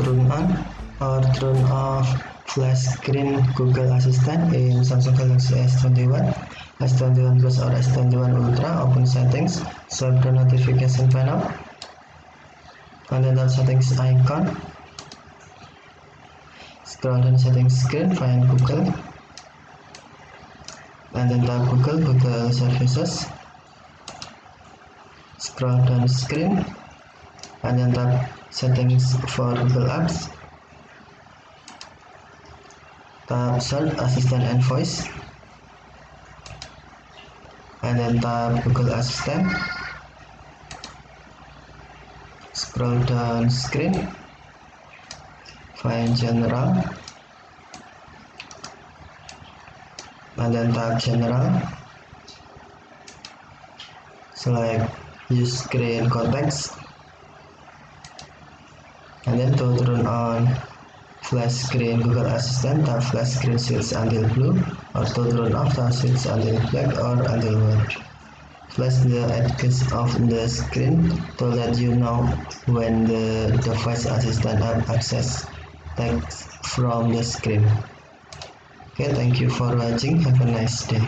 turn on or turn off flash screen Google Assistant in Samsung Galaxy S21, S21 Plus or S21 Ultra. Open settings, swipe the notification panel, and then tap settings icon. Scroll down settings screen, find Google, and then tap Google services. Scroll down screen, and then tap settings for Google Apps. Tap search assistant and voice, and then tap Google Assistant. Scroll down screen, find general, and then tap general. Select use screen context, and then to turn on flash screen Google Assistant, tap flash screen switch until blue, or to turn off, tap switch until black or until white. Flash the edges of the screen to let you know when the device assistant access text from the screen. Okay, thank you for watching. Have a nice day.